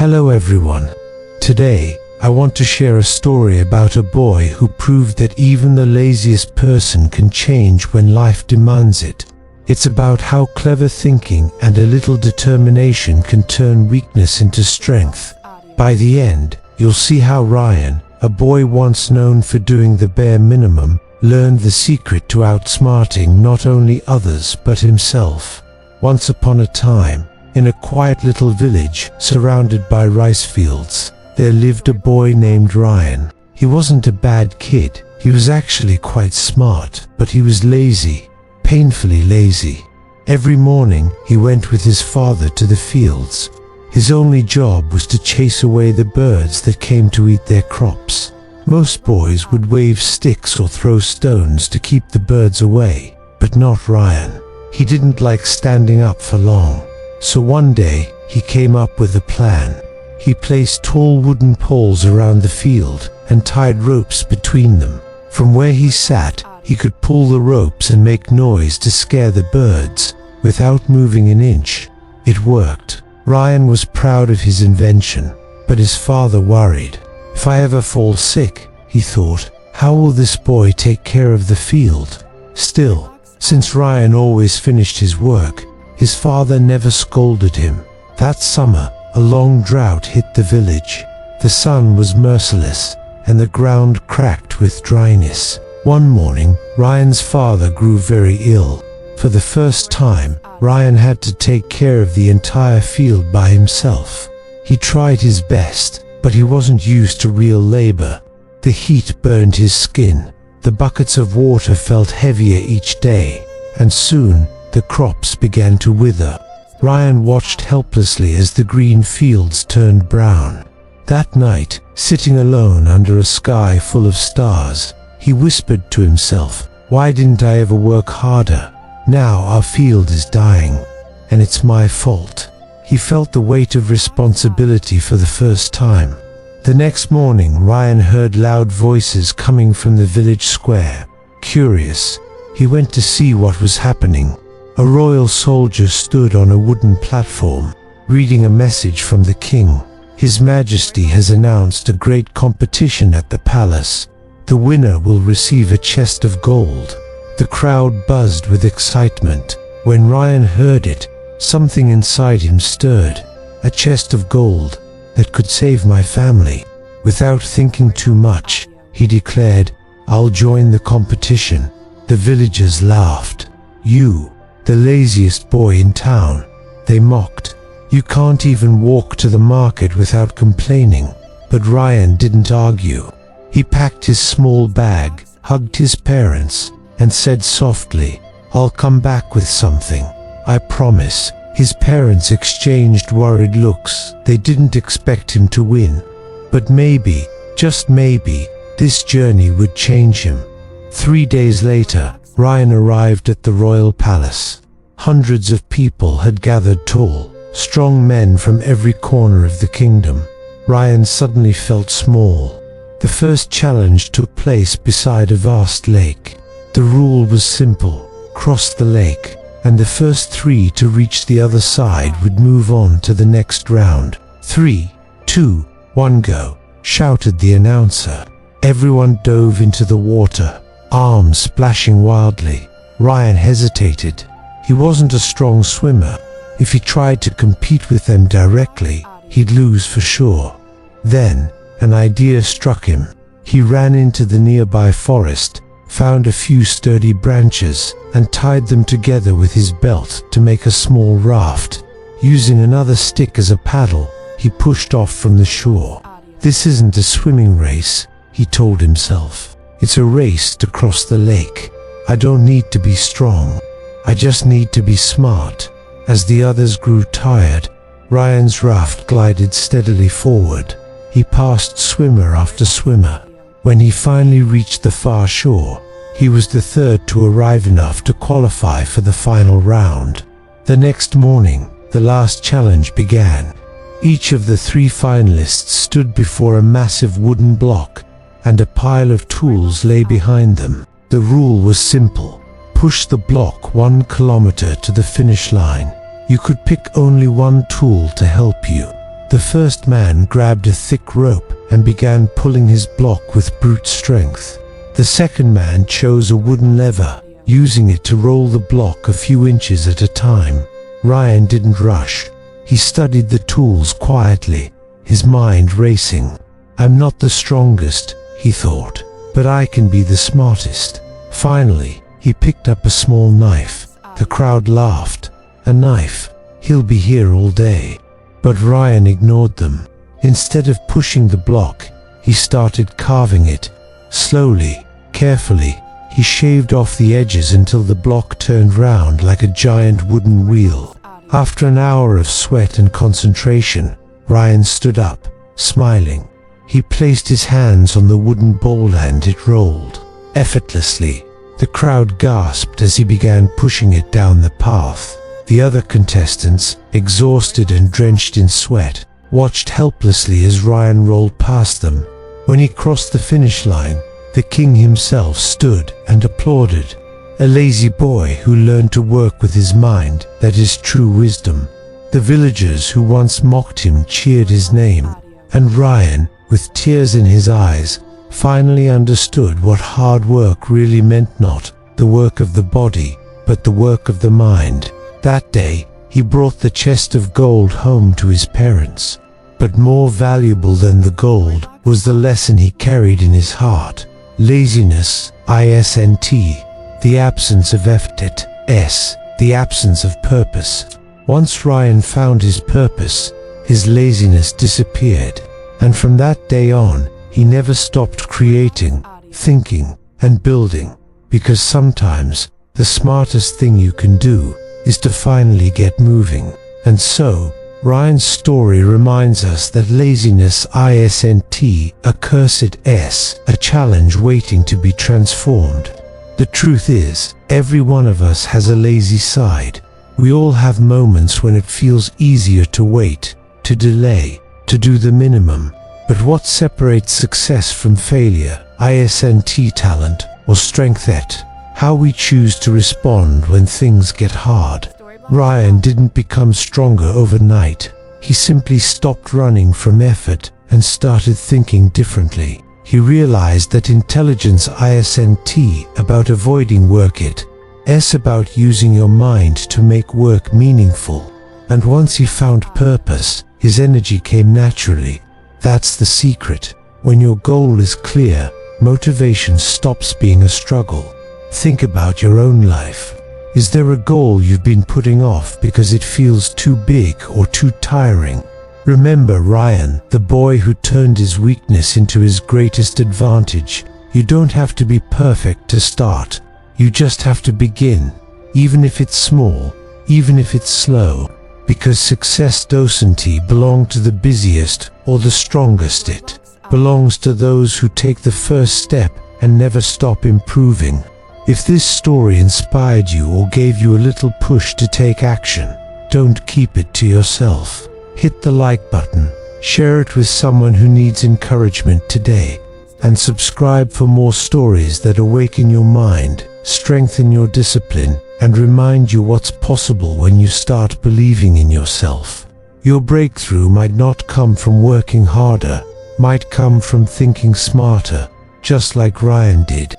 Hello everyone. Today, I want to share a story about a boy who proved that even the laziest person can change when life demands it. It's about how clever thinking and a little determination can turn weakness into strength. By the end, you'll see how Ryan, a boy once known for doing the bare minimum, learned the secret to outsmarting not only others but himself. Once upon a time, in a quiet little village surrounded by rice fields, there lived a boy named Ryan. He wasn't a bad kid. He was actually quite smart, but he was lazy, painfully lazy. Every morning, he went with his father to the fields. His only job was to chase away the birds that came to eat their crops. Most boys would wave sticks or throw stones to keep the birds away, but not Ryan. He didn't like standing up for long. So one day, he came up with a plan. He placed tall wooden poles around the field and tied ropes between them. From where he sat, he could pull the ropes and make noise to scare the birds without moving an inch. It worked. Ryan was proud of his invention, but his father worried. If I ever fall sick, he thought, how will this boy take care of the field? Still, since Ryan always finished his work, his father never scolded him. That summer, a long drought hit the village. The sun was merciless, and the ground cracked with dryness. One morning, Ryan's father grew very ill. For the first time, Ryan had to take care of the entire field by himself. He tried his best, but he wasn't used to real labor. The heat burned his skin. The buckets of water felt heavier each day, and soon the crops began to wither. Ryan watched helplessly as the green fields turned brown. That night, sitting alone under a sky full of stars, he whispered to himself, "Why didn't I ever work harder? Now our field is dying, and it's my fault." He felt the weight of responsibility for the first time. The next morning, Ryan heard loud voices coming from the village square. Curious, he went to see what was happening. A royal soldier stood on a wooden platform, reading a message from the king. His Majesty has announced a great competition at the palace. The winner will receive a chest of gold. The crowd buzzed with excitement. When Ryan heard it, something inside him stirred. A chest of gold that could save my family. Without thinking too much, he declared, "I'll join the competition." The villagers laughed. "You, the laziest boy in town," they mocked. "You can't even walk to the market without complaining." But Ryan didn't argue. He packed his small bag, hugged his parents, and said softly, "I'll come back with something. I promise." His parents exchanged worried looks. They didn't expect him to win. But maybe, just maybe, this journey would change him. 3 days later, Ryan arrived at the royal palace. Hundreds of people had gathered, tall, strong men from every corner of the kingdom. Ryan suddenly felt small. The first challenge took place beside a vast lake. The rule was simple: cross the lake, and the first 3 to reach the other side would move on to the next round. 3, 2, 1, go, shouted the announcer. Everyone dove into the water, arms splashing wildly. Ryan hesitated. He wasn't a strong swimmer. If he tried to compete with them directly, he'd lose for sure. Then, an idea struck him. He ran into the nearby forest, found a few sturdy branches, and tied them together with his belt to make a small raft. Using another stick as a paddle, he pushed off from the shore. "This isn't a swimming race," he told himself. "It's a race to cross the lake. I don't need to be strong. I just need to be smart." As the others grew tired, Ryan's raft glided steadily forward. He passed swimmer after swimmer. When he finally reached the far shore, he was the third to arrive enough to qualify for the final round. The next morning, the last challenge began. Each of the 3 finalists stood before a massive wooden block, and a pile of tools lay behind them. The rule was simple: push the block 1 kilometer to the finish line. You could pick only one tool to help you. The first man grabbed a thick rope and began pulling his block with brute strength. The second man chose a wooden lever, using it to roll the block a few inches at a time. Ryan didn't rush. He studied the tools quietly, his mind racing. "I'm not the strongest," he thought, "but I can be the smartest." Finally, he picked up a small knife. The crowd laughed. "A knife? He'll be here all day." But Ryan ignored them. Instead of pushing the block, he started carving it. Slowly, carefully, he shaved off the edges until the block turned round like a giant wooden wheel. After an hour of sweat and concentration, Ryan stood up, smiling. He placed his hands on the wooden bowl and it rolled effortlessly. The crowd gasped as he began pushing it down the path. The other contestants, exhausted and drenched in sweat, watched helplessly as Ryan rolled past them. When he crossed the finish line, the king himself stood and applauded. A lazy boy who learned to work with his mind, that is true wisdom. The villagers who once mocked him cheered his name, and Ryan, with tears in his eyes, finally understood what hard work really meant, not the work of the body, but the work of the mind. That day, he brought the chest of gold home to his parents. But more valuable than the gold was the lesson he carried in his heart. Laziness, isn't, the absence of effort, the absence of purpose. Once Ryan found his purpose, his laziness disappeared. And from that day on, he never stopped creating, thinking, and building. Because sometimes, the smartest thing you can do is to finally get moving. And so, Ryan's story reminds us that laziness isn't a cursed a challenge waiting to be transformed. The truth is, every one of us has a lazy side. We all have moments when it feels easier to wait, to delay, to do the minimum. But what separates success from failure, isn't talent or strength, how we choose to respond when things get hard. Ryan didn't become stronger overnight. He simply stopped running from effort and started thinking differently. He realized that intelligence isn't about avoiding work, it's about using your mind to make work meaningful. And once he found purpose, his energy came naturally. That's the secret. When your goal is clear, motivation stops being a struggle. Think about your own life. Is there a goal you've been putting off because it feels too big or too tiring? Remember Ryan, the boy who turned his weakness into his greatest advantage. You don't have to be perfect to start. You just have to begin, even if it's small, even if it's slow. Because success doesn't belong to the busiest or the strongest. It belongs to those who take the first step and never stop improving. If this story inspired you or gave you a little push to take action, don't keep it to yourself. Hit the like button, share it with someone who needs encouragement today, and subscribe for more stories that awaken your mind, strengthen your discipline, and remind you what's possible when you start believing in yourself. Your breakthrough might not come from working harder, might come from thinking smarter, just like Ryan did.